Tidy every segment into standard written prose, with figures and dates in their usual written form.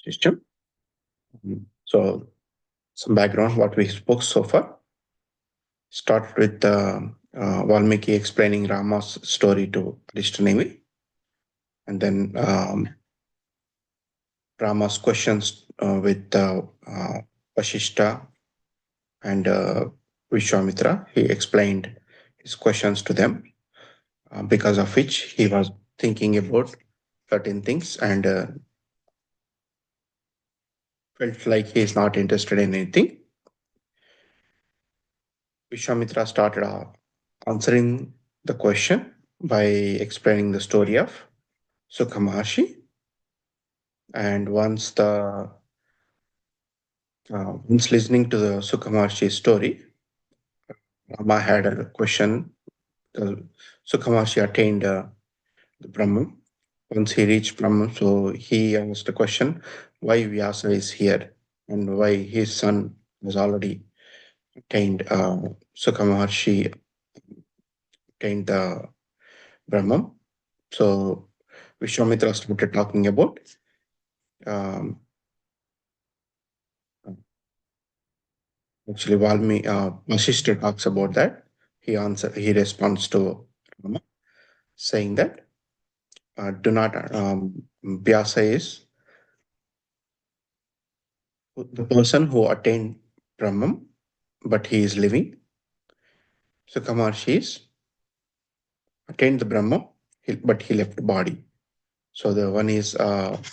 system. So some background what we spoke so far. Start with Valmiki explaining Rama's story to Adishtanevi, and then Rama's questions with Vasishta and Vishwamitra. He explained his questions to them, because of which he was thinking about certain things and felt like he is not interested in anything. Vishwamitra started answering the question by explaining the story of Sukha. And once listening to the Sukha story, Rama had a question. Sukha attained the Brahman. Once he reached Brahman, so he asked the question why Vyasa is here and why his son was already attained. Sukha attained the Brahman. So Vishwamitra started talking about um, actually Vasistha talks about that. He responds to Rama saying that do not Vyasa is the person who attained Brahman, but he is living. So Kamarshi is attained the Brahma, but he left the body. So the one is Sadeha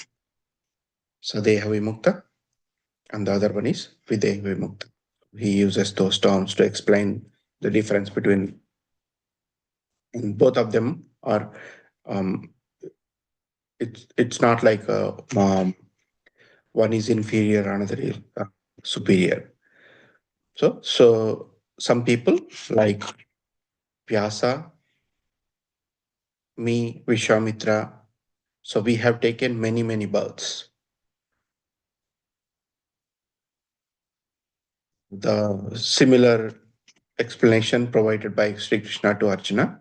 Vimukta, and the other one is Videha Vimukta. He uses those terms to explain the difference between, and both of them are. Um, it's not like one is inferior, another is superior. So some people like Vyasa, me, Vishwamitra. So we have taken many births. The similar explanation provided by Sri Krishna to Arjuna.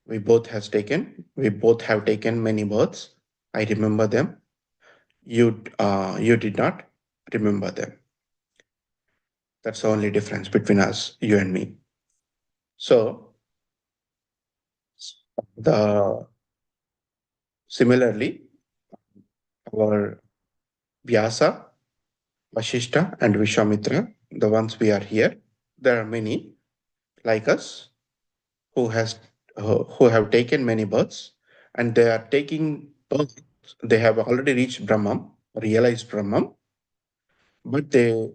We both have taken many births. I remember them. You did not remember them. That's the only difference between us, you and me. So the similarly, our Vyasa, Vashishta, and Vishwamitra, the ones we are here, there are many like us who has who have taken many births, and they are taking births. They have already reached Brahman, realized Brahman, but they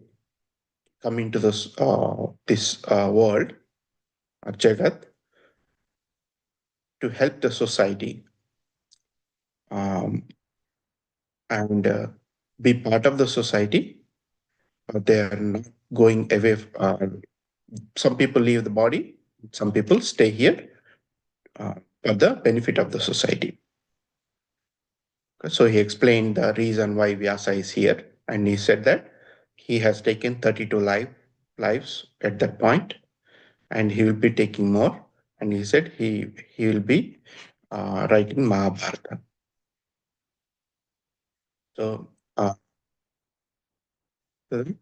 come into this world, Jagat, to help the society, um, and be part of the society. They are not going away. Some people leave the body. Some people stay here for the benefit of the society. So he explained the reason why Vyasa is here, and he said that he has taken 32 lives at that point, and he will be taking more. And he said he will be writing Mahabharata. So then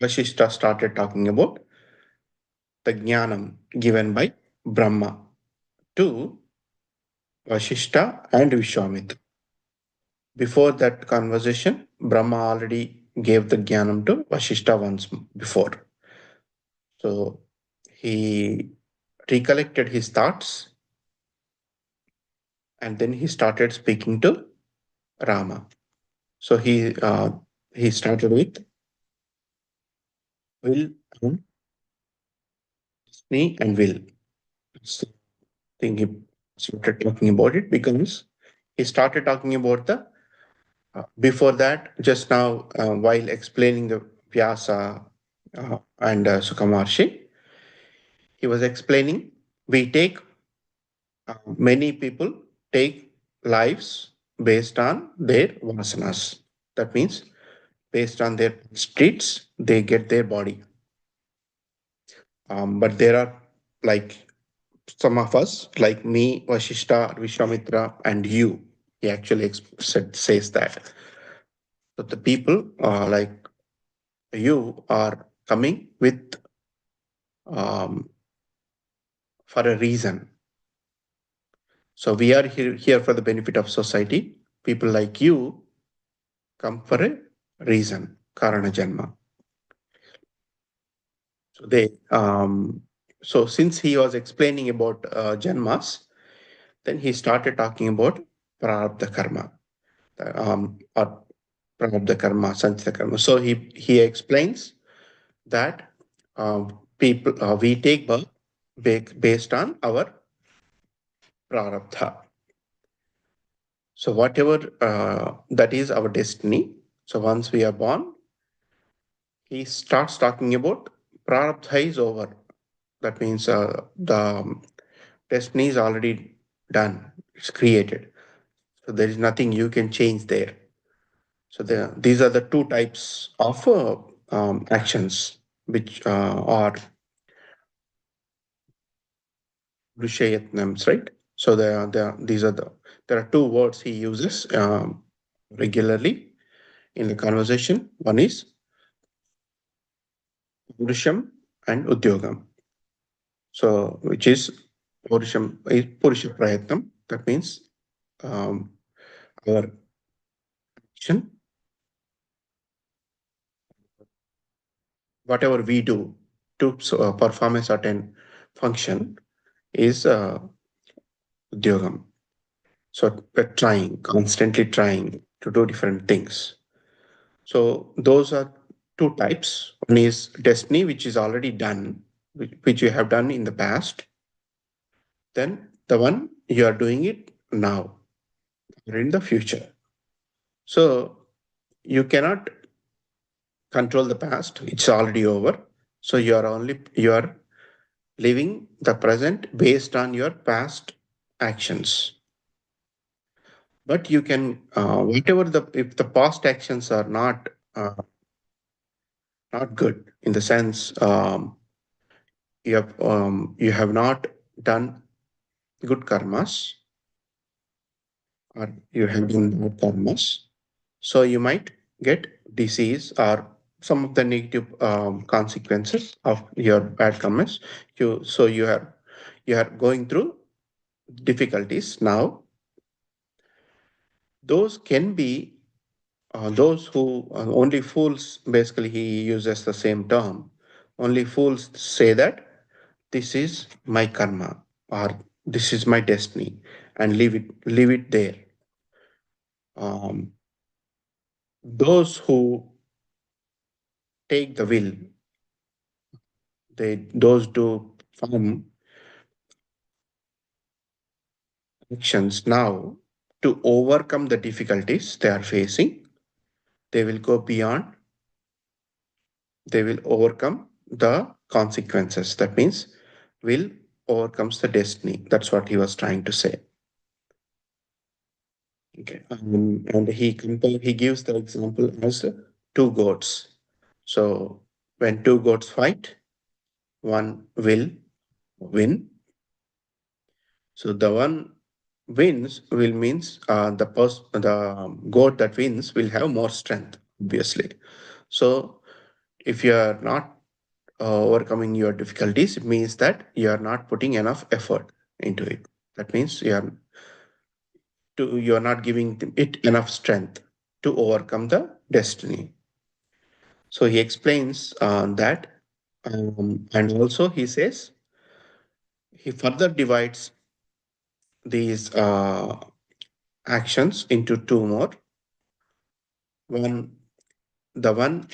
Vasishta started talking about the jnanam given by Brahma to Vasishta and Vishwamitra. Before that conversation, Brahma already gave the jnanam to Vasishta once before. So he recollected his thoughts, and then he started speaking to Rama. So he started with will and destiny and will. So I think he started talking about it because he started talking about the before that just now while explaining the Vyasa and Sukha. He was explaining we take many people take lives based on their vasanas. That means based on their streets, they get their body. But there are like some of us, like me, Vashishta, Vishwamitra, and you. He actually says that. So the people like you are coming with um, for a reason. So we are here for the benefit of society. People like you come for a reason, Karana Janma. So since he was explaining about Janmas, then he started talking about Prarabdha Karma, or Prarabdha Karma, Sanchita Karma. So he explains that people we take birth based on our Prarabdha. So whatever that is our destiny. So once we are born, he starts talking about Prarabdha is over. That means the destiny is already done. It's created. So there is nothing you can change there. So these are the two types of actions which are Rushayatnams, right? So these are there are two words he uses regularly in the conversation. One is Purusham and Udyogam. So which is Purusha Prayatnam. That means um, our action, whatever we do to perform a certain function is Udyogam. So we're trying, constantly trying to do different things. So those are two types. One is destiny, which is already done, which you have done in the past. Then the one you are doing it now or in the future. So you cannot control the past. It's already over. So you are living the present based on your past actions. But you can whatever the if the past actions are not good in the sense you have not done good karmas or you have done bad karmas, so you might get disease or some of the negative consequences of your bad karmas. You are going through difficulties now. Those can be those who only fools, basically he uses the same term, only fools say that this is my karma or this is my destiny and leave it there. Those who take the will, those do form actions now to overcome the difficulties they are facing. They will go beyond, they will overcome the consequences. That means will overcomes the destiny. That's what he was trying to say. Okay. And he gives the example as two goats. So when two goats fight, one will win. So the one wins will means the goat that wins will have more strength, obviously. So if you are not overcoming your difficulties, it means that you are not putting enough effort into it. That means you are not giving it enough strength to overcome the destiny. So he explains that, and also he says he further divides these actions into two more. One, the one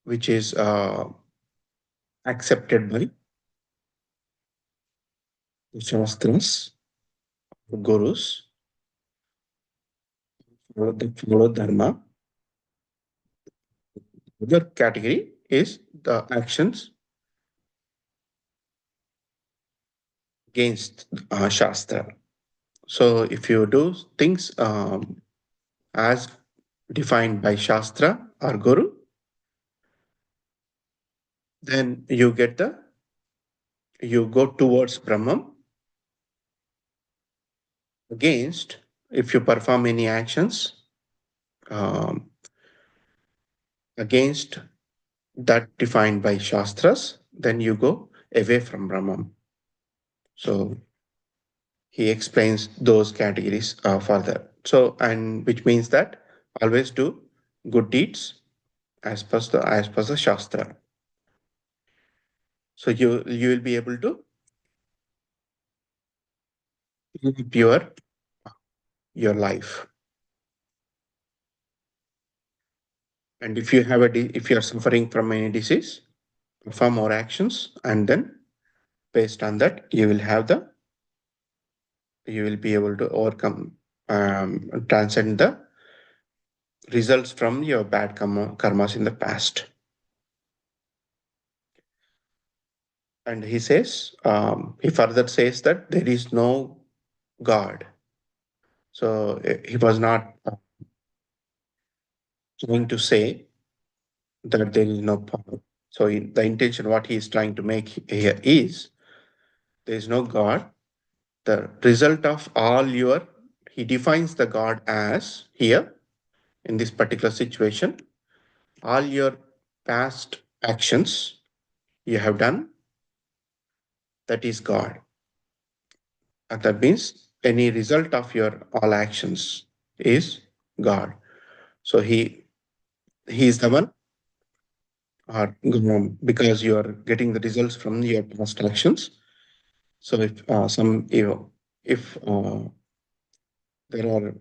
which is accepted by the Shastras, Gurus, follow Dharma. The other category is the actions against Shastra. So if you do things as defined by Shastra or Guru, then you go towards Brahman. Against if you perform any actions um, against that defined by Shastras, then you go away from Brahman. So he explains those categories further. So, and which means that always do good deeds as per the Shastra. So you will be able to live your life. And if you have if you are suffering from any disease, perform more actions, and then based on that, you will be able to overcome, transcend the results from your bad karmas in the past. And he further says that there is no God. So he was not trying to say that there is no power. So the intention, what he is trying to make here is there is no God. The result of all your, he defines the God as here in this particular situation, all your past actions you have done, that is God. And that means any result of your all actions is God. So he is the one, or because you are getting the results from your past actions. So if some if there are,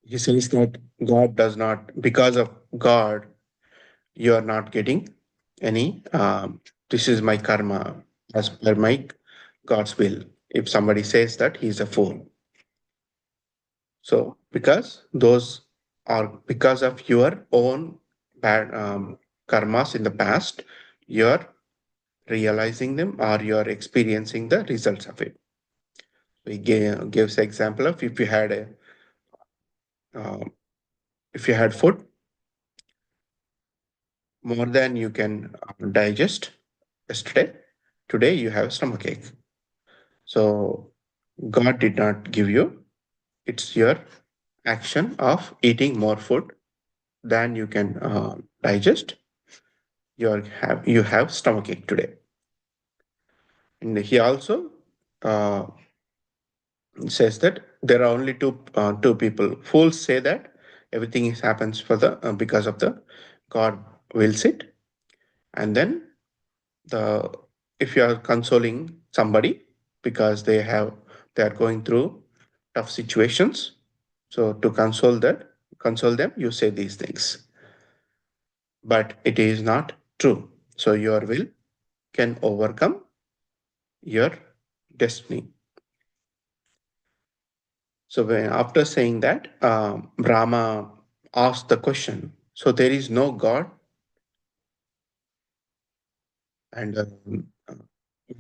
he says that God does not, because of God you are not getting any. This is my karma as per my God's will. If somebody says that, he is a fool. So because those are because of your own bad karmas in the past, you're realizing them or you're experiencing the results of it. He gives example of uh, if you had food more than you can digest yesterday, today you have stomachache. So God did not give you. It's your action of eating more food than you can digest. You have stomachache today. And he also uh, says that there are only two people. Fools say that everything happens for the because of the God wills it, and then the if you are consoling somebody because they are going through tough situations, so to console them, you say these things, but it is not true. So your will can overcome your destiny. So after saying that, Brahma asked the question. So there is no God, and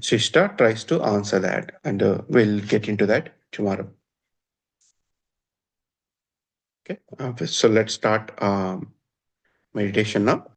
Shishta tries to answer that, and we'll get into that tomorrow. Okay. So let's start meditation now.